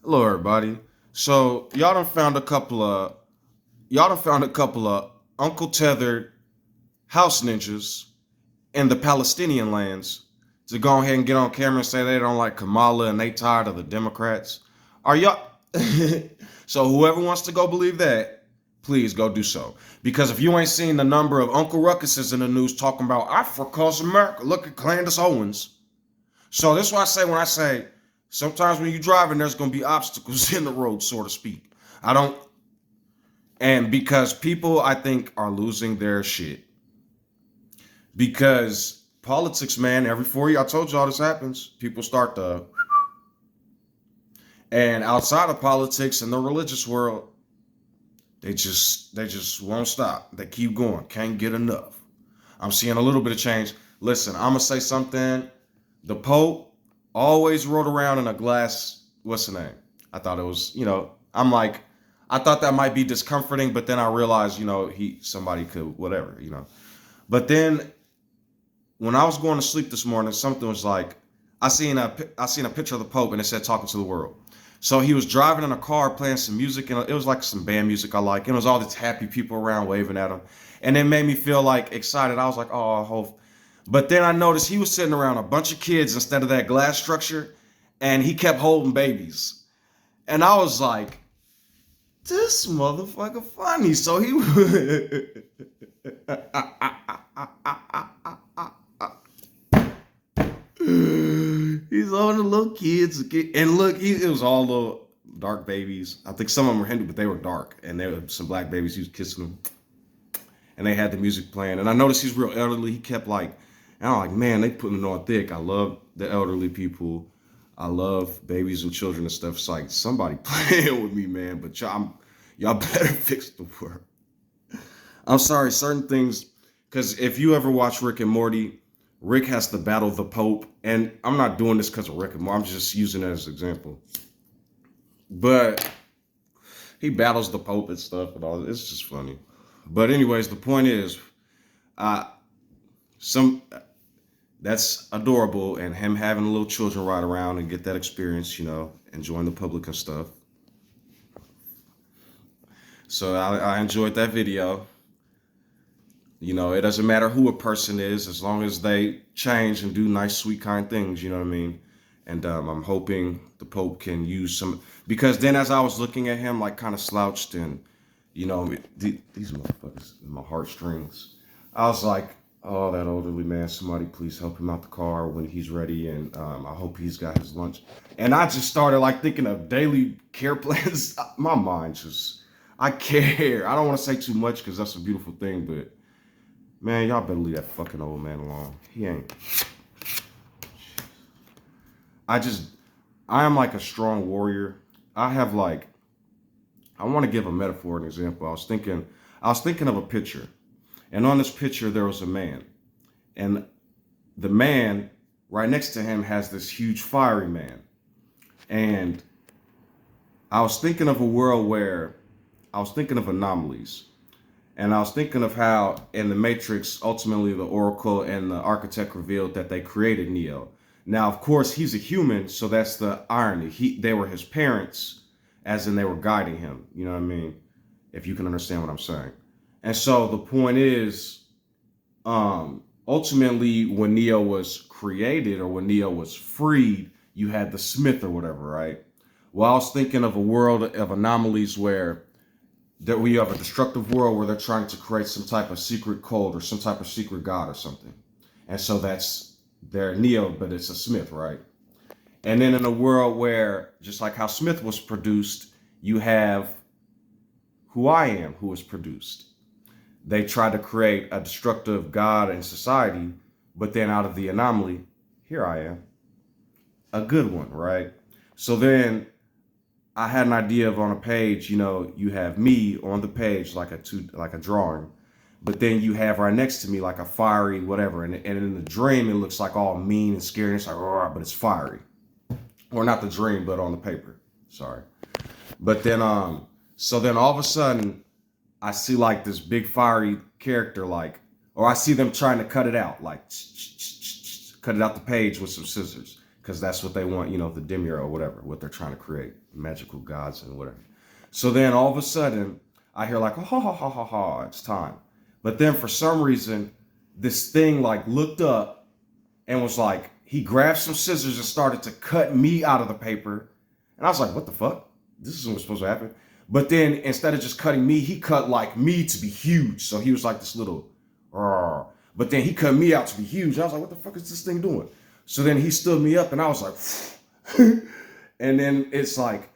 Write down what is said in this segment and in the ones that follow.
Hello, everybody. So y'all done found a couple of Uncle Tethered house ninjas in the Palestinian lands to go ahead and get on camera and say they don't like Kamala and they tired of the Democrats. Are y'all? So whoever wants to go believe that, please go do so. Because if you ain't seen the number of Uncle Ruckuses in the news talking about Africa's America, look at Candace Owens. So this is what I say when I say sometimes when you're driving, there's gonna be obstacles in the road, so to speak. I don't, and because people I think are losing their shit. Because politics, man, every 4 years, I told y'all this happens. People start to, and outside of politics in the religious world, they just won't stop. They keep going, can't get enough. I'm seeing a little bit of change. Listen, I'm gonna say something. The Pope always rode around in a glass. What's the name? I thought it was, I'm like, I thought that might be discomforting, but then I realized, somebody could, whatever. But then when I was going to sleep this morning, something was like, I seen a picture of the Pope and it said talking to the world. So he was driving in a car playing some music, and it was like some band music I like. And it was all these happy people around waving at him. And it made me feel like excited. I was like, oh, I hope. But then I noticed he was sitting around a bunch of kids instead of that glass structure, and he kept holding babies. And I was like, this motherfucker funny. So he he's on the little kids. And look, it was all little dark babies. I think some of them were Hindu, but they were dark. And there were some black babies. He was kissing them. And they had the music playing. And I noticed he's real elderly. He kept like, and I'm like, man, they putting it on thick. I love the elderly people. I love babies and children and stuff. It's like somebody playing with me, man. But y'all better fix the world. I'm sorry, certain things, because if you ever watch Rick and Morty, Rick has to battle the Pope. And I'm not doing this because of Rick and Morty. I'm just using it as an example. But he battles the Pope and stuff and all. It's just funny. But anyways, the point is, some that's adorable, and him having little children ride around and get that experience, enjoying the public and stuff. So I enjoyed that video. It doesn't matter who a person is, as long as they change and do nice, sweet, kind things. You know what I mean? And I'm hoping the Pope can use some, because then as I was looking at him, like kind of slouched and, these motherfuckers, my heartstrings. I was like, oh, that elderly man, somebody please help him out the car when he's ready. And I hope he's got his lunch. And I just started like thinking of daily care plans. My mind just, I care. I don't want to say too much because that's a beautiful thing, but man, y'all better leave that fucking old man alone. He ain't. I am like a strong warrior. I want to give a metaphor, an example. I was thinking of a picture, and on this picture there was a man, and the man right next to him has this huge fiery man, and I was thinking of a world where I was thinking of anomalies, and I was thinking of how in the Matrix, ultimately the Oracle and the architect revealed that they created Neo. Now, of course, he's a human, so that's the irony. They were his parents, as in they were guiding him. You know what I mean? If you can understand what I'm saying. And so the point is, ultimately, when Neo was created or when Neo was freed, you had the Smith or whatever, right? Well, I was thinking of a world of anomalies where that we have a destructive world where they're trying to create some type of secret code or some type of secret god or something. And so that's their Neo, but it's a Smith, right? And then in a world where, just like how Smith was produced, you have who I am, who was produced. They tried to create a destructive God in society, but then out of the anomaly, here I am. A good one, right? So then I had an idea of on a page, you have me on the page like a drawing, but then you have right next to me like a fiery whatever, and in the dream it looks like all mean and scary. And it's like, oh, but it's fiery, or not the dream, but on the paper. Sorry, but then so then all of a sudden I see like this big fiery character, or I see them trying to cut it out, like cut it out the page with some scissors. because that's what they want, the demiurge or whatever, what they're trying to create, magical gods and whatever. So then all of a sudden, I hear like, ha, ha, ha, ha, ha, it's time. But then for some reason, this thing like looked up and was like, he grabbed some scissors and started to cut me out of the paper. And I was like, what the fuck? This isn't what's supposed to happen. But then instead of just cutting me, he cut like me to be huge. So he was like this little, but then he cut me out to be huge. I was like, what the fuck is this thing doing? So then he stood me up and I was like, and then it's like,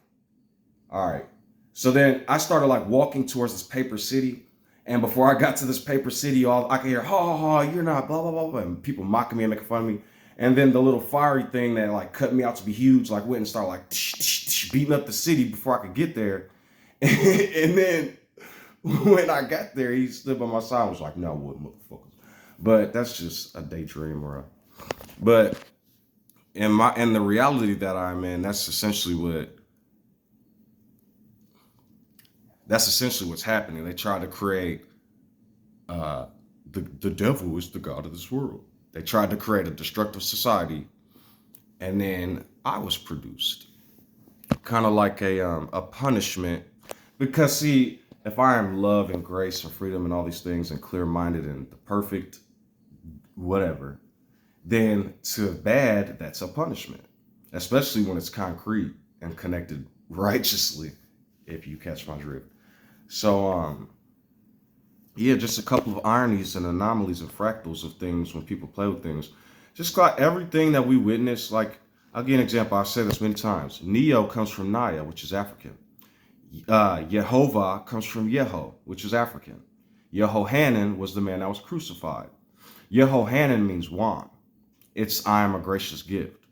all right. So then I started like walking towards this paper city. And before I got to this paper city, I could hear, ha, ha, ha, you're not, blah, blah, blah, blah. And people mocking me and making fun of me. And then the little fiery thing that like cut me out to be huge, like went and started like beating up the city before I could get there. And then when I got there, he stood by my side and was like, no, what, motherfuckers. But that's just a daydream, bro. But in the reality that I'm in, that's essentially what's happening. They try to create the devil is the god of this world. They tried to create a destructive society, and then I was produced, kind of like a punishment. Because see, if I am love and grace and freedom and all these things and clear-minded and the perfect whatever, then to bad, that's a punishment, especially when it's concrete and connected righteously, if you catch my drift. So, yeah, just a couple of ironies and anomalies and fractals of things when people play with things. Just like everything that we witness, like, I'll give an example. I've said this many times. Neo comes from Naya, which is African. Yehovah comes from Yeho, which is African. Yehohanan was the man that was crucified. Yehohanan means wand. It's I am a gracious gift.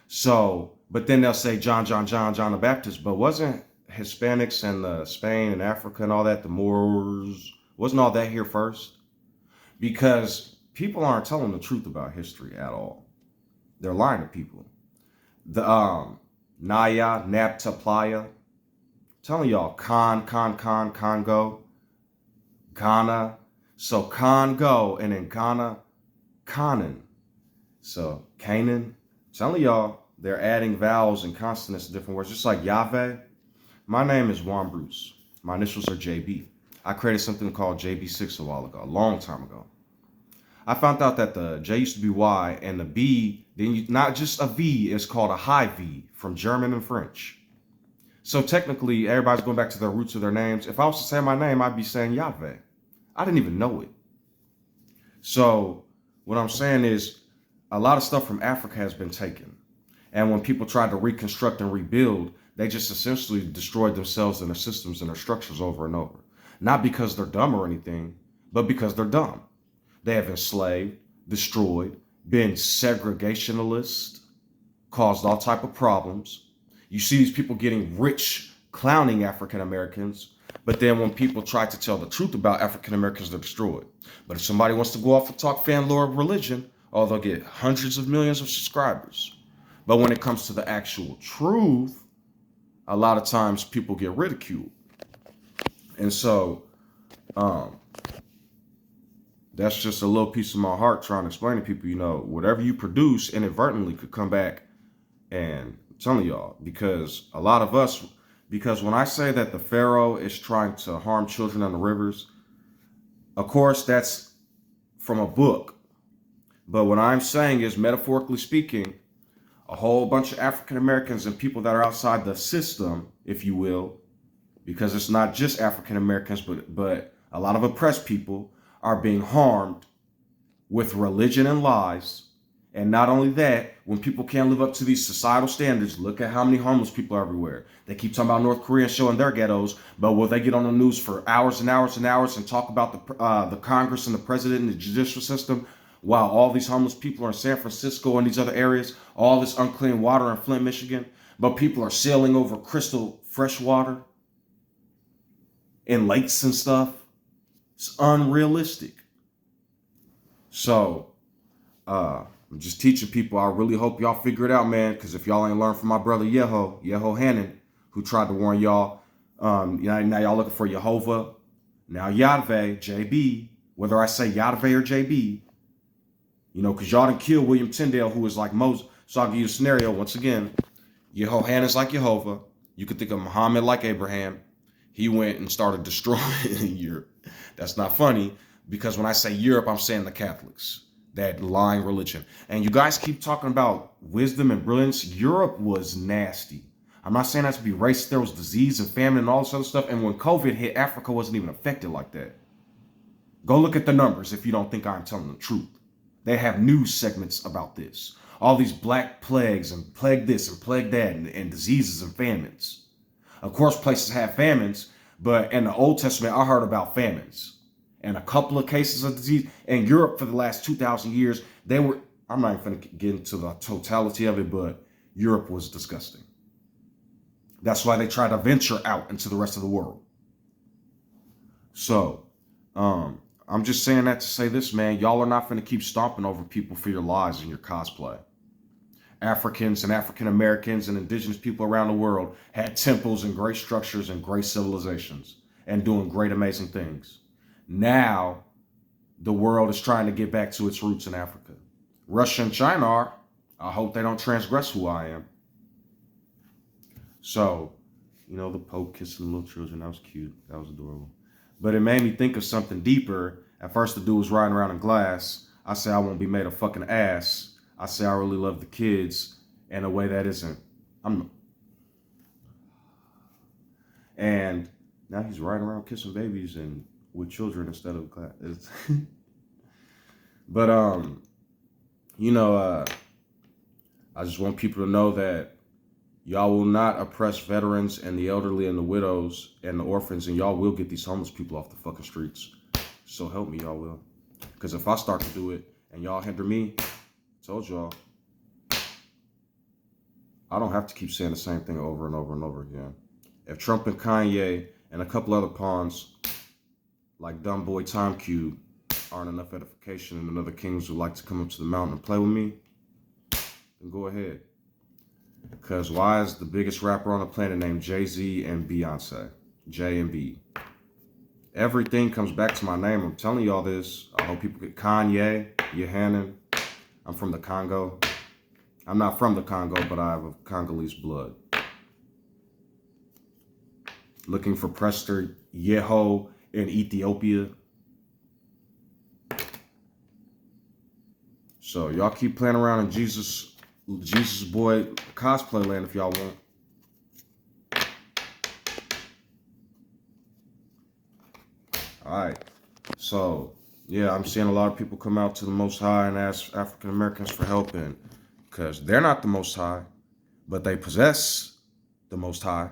So, but then they'll say John the Baptist, but wasn't Hispanics and Spain and Africa and all that, the Moors, wasn't all that here first? Because people aren't telling the truth about history at all. They're lying to people. The Naya, Napta, Playa, telling y'all Congo, Ghana. So Congo and then Ghana, Canaan. So Canaan, telling y'all they're adding vowels and consonants to different words, just like Yahweh. My name is Juan Bruce. My initials are JB. I created something called JB6 a while ago, a long time ago. I found out that the J used to be Y and the B, then not just a V, it's called a high V from German and French. So technically, everybody's going back to their roots of their names. If I was to say my name, I'd be saying Yahweh. I didn't even know it. So what I'm saying is a lot of stuff from Africa has been taken. And when people tried to reconstruct and rebuild, they just essentially destroyed themselves and their systems and their structures over and over. Not because they're dumb or anything, but because they're dumb. They have enslaved, destroyed, been segregationalist, caused all type of problems. You see these people getting rich, clowning African Americans, but then when people try to tell the truth about African Americans, they're destroyed. But if somebody wants to go off and talk fan lore of religion, oh, they'll get hundreds of millions of subscribers. But when it comes to the actual truth, a lot of times people get ridiculed. And so that's just a little piece of my heart trying to explain to people, whatever you produce inadvertently could come back. And I'm telling y'all, because a lot of us, because when I say that the Pharaoh is trying to harm children on the rivers, of course, that's from a book. But what I'm saying is, metaphorically speaking, a whole bunch of African Americans and people that are outside the system, if you will, because it's not just African Americans, but a lot of oppressed people are being harmed with religion and lies. And not only that, when people can't live up to these societal standards, look at how many homeless people are everywhere. They keep talking about North Korea showing their ghettos, but will they get on the news for hours and hours and hours and talk about the Congress and the president and the judicial system while all these homeless people are in San Francisco and these other areas, all this unclean water in Flint, Michigan, but people are sailing over crystal fresh water in lakes and stuff? It's unrealistic. So, I'm just teaching people. I really hope y'all figure it out, man. Because if y'all ain't learned from my brother Yehohanan, who tried to warn y'all, now y'all looking for Yehovah. Now Yahweh, JB. Whether I say Yahweh or JB, because y'all done killed William Tyndale, who was like Moses. So I'll give you a scenario once again. Jehoiannan's like Jehovah. You could think of Muhammad like Abraham. He went and started destroying Europe. That's not funny, because when I say Europe, I'm saying the Catholics, that lying religion. And you guys keep talking about wisdom and brilliance. Europe was nasty. I'm not saying that to be racist. There was disease and famine and all this other stuff. And when COVID hit, Africa wasn't even affected like that. Go look at the numbers if you don't think I'm telling the truth. They have news segments about this. All these black plagues and plague this and plague that and diseases and famines. Of course, places have famines, but in the Old Testament, I heard about famines and a couple of cases of disease. In Europe for the last 2,000 years, they were, I'm not even going to get into the totality of it, but Europe was disgusting. That's why they try to venture out into the rest of the world. So, I'm just saying that to say this, man. Y'all are not going to keep stomping over people for your lies and your cosplay. Africans and African Americans and indigenous people around the world had temples and great structures and great civilizations and doing great, amazing things. Now, the world is trying to get back to its roots in Africa. Russia and China are. I hope they don't transgress who I am. So, you know, the Pope kissing little children, that was cute. That was adorable. But it made me think of something deeper. At first, the dude was riding around in glass. I say I won't be made a fucking ass. I say I really love the kids in a way that isn't. And now he's riding around kissing babies and with children instead of glass. But you know, I just want people to know that y'all will not oppress veterans and the elderly and the widows and the orphans, and y'all will get these homeless people off the fucking streets. So help me, y'all will. Because if I start to do it and y'all hinder me, told y'all, I don't have to keep saying the same thing over and over and over again. If Trump and Kanye and a couple other pawns like Dumb Boy Time Cube aren't enough edification and another kings would like to come up to the mountain and play with me, then go ahead. Because why is the biggest rapper on the planet named Jay-Z and Beyonce? J and B. Everything comes back to my name. I'm telling y'all this. I hope people get Kanye, Yohanan. I'm from the Congo. I'm not from the Congo, but I have a Congolese blood. Looking for Prester Yeho in Ethiopia. So y'all keep playing around in Jesus boy cosplay land if y'all want. All right. So, yeah, I'm seeing a lot of people come out to the Most High and ask African Americans for help, and because they're not the Most High, but they possess the Most High.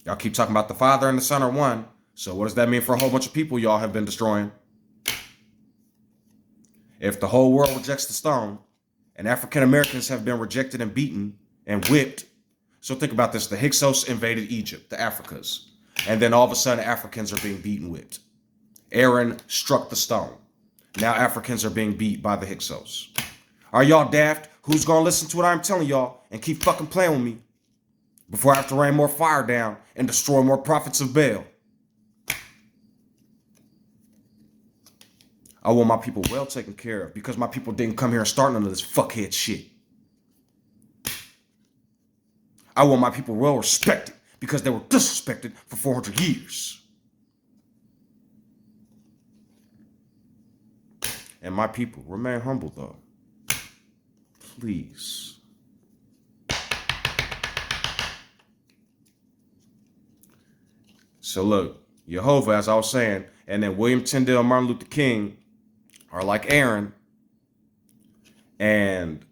Y'all keep talking about the Father and the Son are one. So what does that mean for a whole bunch of people y'all have been destroying? If the whole world rejects the stone, and African Americans have been rejected and beaten and whipped. So think about this. The Hyksos invaded Egypt, the Africas. And then all of a sudden, Africans are being beaten and whipped. Aaron struck the stone. Now Africans are being beat by the Hyksos. Are y'all daft? Who's going to listen to what I'm telling y'all and keep fucking playing with me before I have to rain more fire down and destroy more prophets of Baal? I want my people well taken care of because my people didn't come here and start none of this fuckhead shit. I want my people well respected because they were disrespected for 400 years. And my people, remain humble though. Please. So look, Jehovah, as I was saying, and then William Tyndale and Martin Luther King are like Aaron, and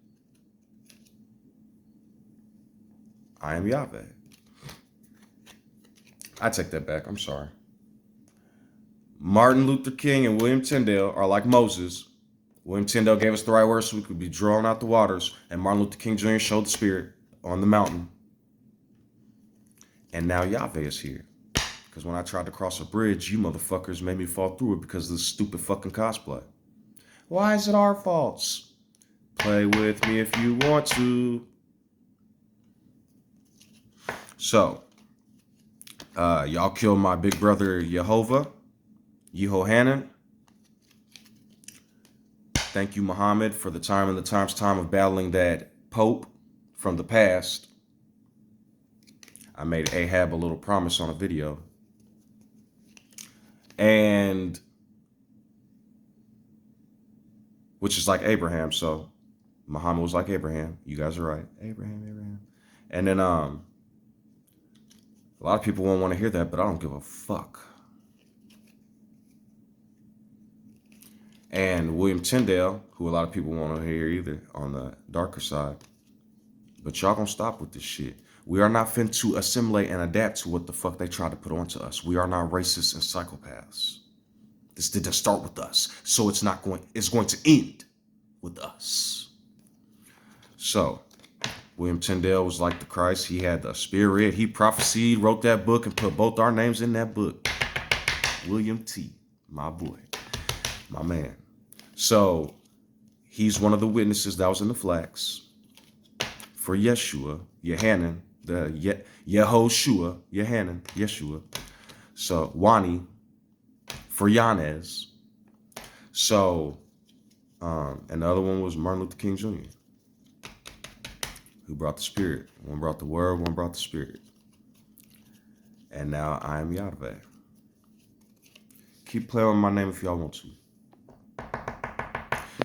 I am Yahweh. I take that back. I'm sorry. Martin Luther King and William Tyndale are like Moses. William Tyndale gave us the right words so we could be drawn out the waters, and Martin Luther King Jr. showed the Spirit on the mountain. And now Yahweh is here. Because when I tried to cross a bridge, you motherfuckers made me fall through it because of this stupid fucking cosplay. Why is it our faults? Play with me if you want to. So, y'all killed my big brother Jehoianan. Thank you, Muhammad, for the time and the time of battling that Pope from the past. I made Ahab a little promise on a video. And which is like Abraham. So Muhammad was like Abraham. You guys are right. Abraham. And then a lot of people won't want to hear that, but I don't give a fuck. And William Tyndale, who a lot of people won't hear either, on the darker side. But y'all gonna stop with this shit. We are not fin to assimilate and adapt to what the fuck they try to put onto us. We are not racists and psychopaths. This didn't start with us, so it's going to end with us. So, William Tyndale was like the Christ. He had the Spirit. He prophesied, wrote that book, and put both our names in that book. William T, my boy, my man. So, he's one of the witnesses that was in the flags for Yeshua, Yehanan, Yehoshua, Yehanan, Yeshua. So, Wani for Yanez. So, and the other one was Martin Luther King Jr., who brought the Spirit. One brought the Word, one brought the Spirit. And now I am Yahweh. Keep playing with my name if y'all want to.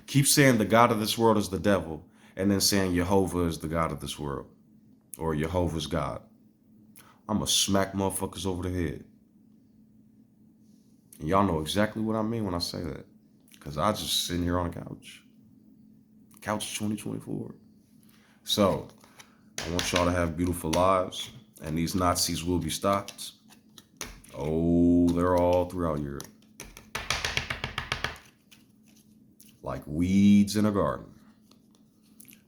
Keep saying the God of this world is the devil, and then saying Jehovah is the God of this world, or Jehovah's God. I'm going to smack motherfuckers over the head. And y'all know exactly what I mean when I say that, because I just sitting here on the couch. Couch 2024. So, I want y'all to have beautiful lives, and these Nazis will be stopped. Oh, they're all throughout Europe. Like weeds in a garden.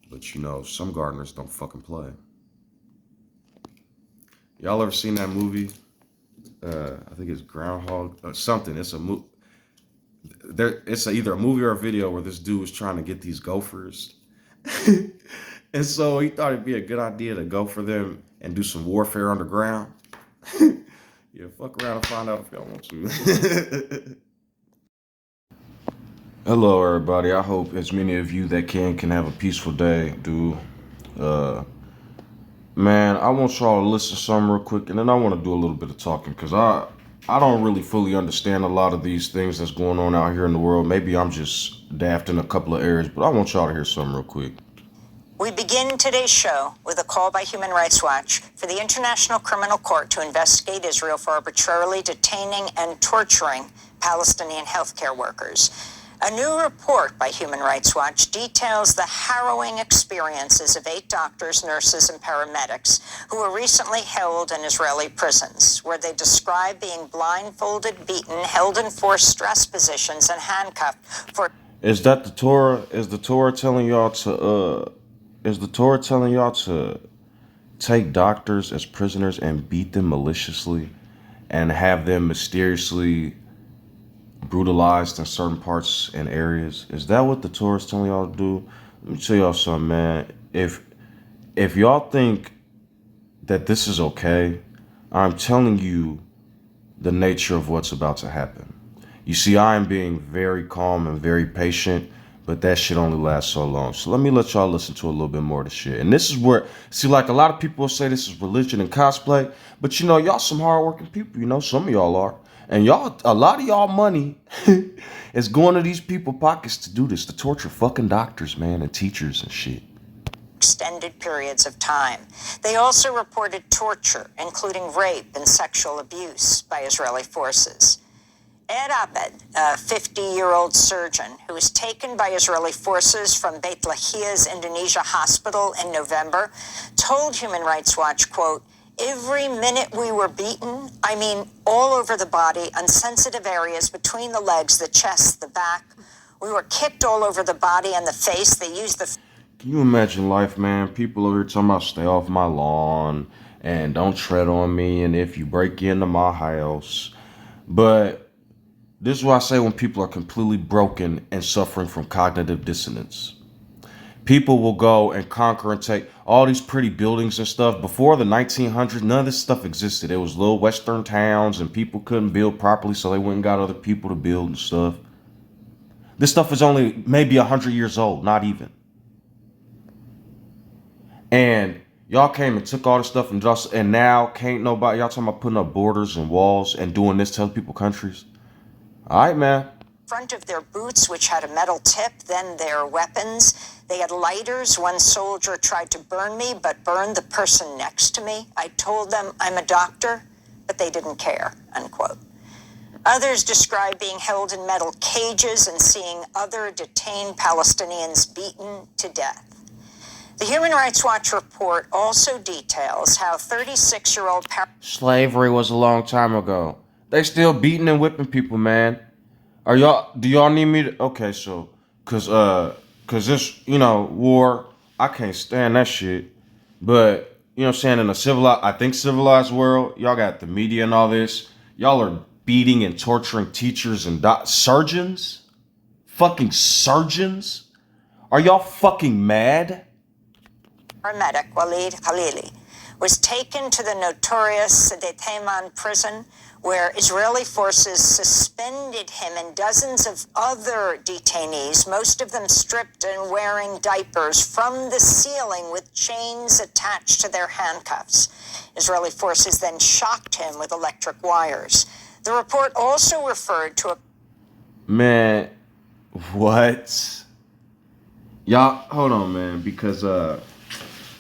But you know, some gardeners don't fucking play. Y'all ever seen that movie? I think it's Groundhog something. It's a movie. It's either a movie or a video where this dude was trying to get these gophers. And so he thought it'd be a good idea to go for them and do some warfare underground. Yeah, fuck around and find out if y'all want to. Hello, everybody. I hope as many of you that can have a peaceful day, dude. Man, I want y'all to listen to something real quick, and then I want to do a little bit of talking, because I don't really fully understand a lot of these things that's going on out here in the world. Maybe I'm just daft in a couple of areas, but I want y'all to hear something real quick. We begin today's show with a call by Human Rights Watch for the International Criminal Court to investigate Israel for arbitrarily detaining and torturing Palestinian healthcare workers. A new report by Human Rights Watch details the harrowing experiences of 8 doctors, nurses, and paramedics who were recently held in Israeli prisons, where they describe being blindfolded, beaten, held in forced stress positions, and handcuffed for... Is that the Torah? Is the Torah telling y'all to take doctors as prisoners and beat them maliciously and have them mysteriously brutalized in certain parts and areas? Is that what the Torah is telling y'all to do? Let me tell y'all something, man. If y'all think that this is okay, I'm telling you the nature of what's about to happen. You see, I am being very calm and very patient, but that shit only lasts so long. So let me let y'all listen to a little bit more of the shit. And this is where, see, like a lot of people will say this is religion and cosplay, but you know, y'all some hardworking people, you know, some of y'all are. And y'all, a lot of y'all money is going to these people pockets to do this, to torture fucking doctors, man, and teachers and shit. Extended periods of time. They also reported torture, including rape and sexual abuse by Israeli forces. Ed Abed, a 50-year-old surgeon who was taken by Israeli forces from Beit Lahia's Indonesia hospital in November, told Human Rights Watch, quote, "Every minute we were beaten, I mean all over the body, on sensitive areas between the legs, the chest, the back. We were kicked all over the body and the face. They used the..." Can you imagine life, man? People over here talking about stay off my lawn and don't tread on me, and if you break into my house. But this is why I say when people are completely broken and suffering from cognitive dissonance. People will go and conquer and take all these pretty buildings and stuff. Before the 1900s, none of this stuff existed. It was little western towns and people couldn't build properly, so they went and got other people to build and stuff. This stuff is only maybe 100 years old, not even. And y'all came and took all this stuff and now can't nobody, y'all talking about putting up borders and walls and doing this, telling people countries. All right, man. Front of their boots, which had a metal tip, then their weapons. They had lighters. One soldier tried to burn me, but burned the person next to me. I told them I'm a doctor, but they didn't care, unquote. Others describe being held in metal cages and seeing other detained Palestinians beaten to death. The Human Rights Watch report also details how 36-year-old... Slavery was a long time ago. They still beating and whipping people, man. Do y'all need me to, okay, so, cause this, war, I can't stand that shit. But, you know what I'm saying, in a civilized world, y'all got the media and all this. Y'all are beating and torturing teachers and surgeons? Fucking surgeons? Are y'all fucking mad? Paramedic Walid Khalili was taken to the notorious Sde Tayman prison, where Israeli forces suspended him and dozens of other detainees, most of them stripped and wearing diapers, from the ceiling with chains attached to their handcuffs. Israeli forces then shocked him with electric wires. The report also referred to a... Man, what? Y'all, hold on, man, because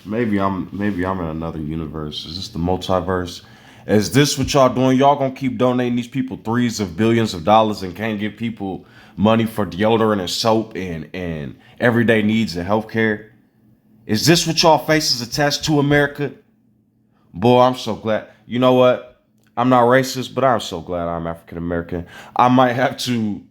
maybe I'm in another universe. Is this the multiverse? Is this what y'all doing? Y'all gonna keep donating these people $3s of billions of dollars and can't give people money for deodorant and soap and everyday needs and healthcare? Is this what y'all faces attached to America? Boy, I'm so glad. You know what? I'm not racist, but I'm so glad I'm African American. I might have to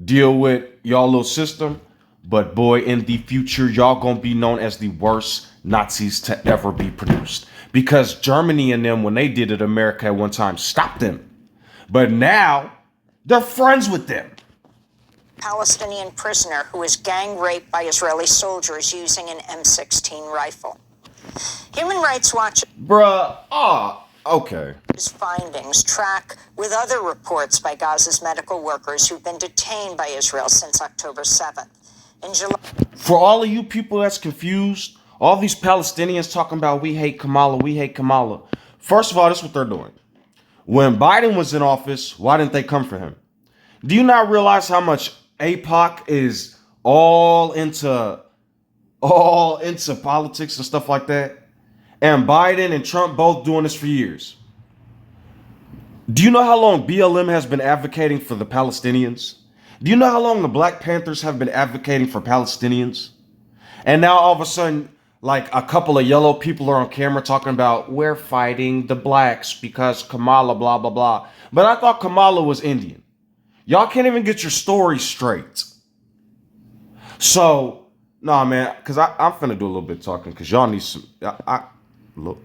deal with y'all little system, but boy, in the future, y'all gonna be known as the worst Nazis to ever be produced. Because Germany and them, when they did it, America at one time stopped them. But now, they're friends with them. Palestinian prisoner who was gang raped by Israeli soldiers using an M16 rifle. Human Rights Watch... Okay. His findings track with other reports by Gaza's medical workers who've been detained by Israel since October 7th. In July... For all of you people that's confused, all these Palestinians talking about we hate Kamala, we hate Kamala. First of all, this is what they're doing. When Biden was in office, why didn't they come for him? Do you not realize how much AIPAC is all into politics and stuff like that? And Biden and Trump both doing this for years. Do you know how long BLM has been advocating for the Palestinians? Do you know how long the Black Panthers have been advocating for Palestinians? And now all of a sudden, like a couple of yellow people are on camera talking about we're fighting the blacks because Kamala, blah, blah, blah. But I thought Kamala was Indian. Y'all can't even get your story straight. So, nah, man, because I'm finna do a little bit of talking because y'all need some... Look.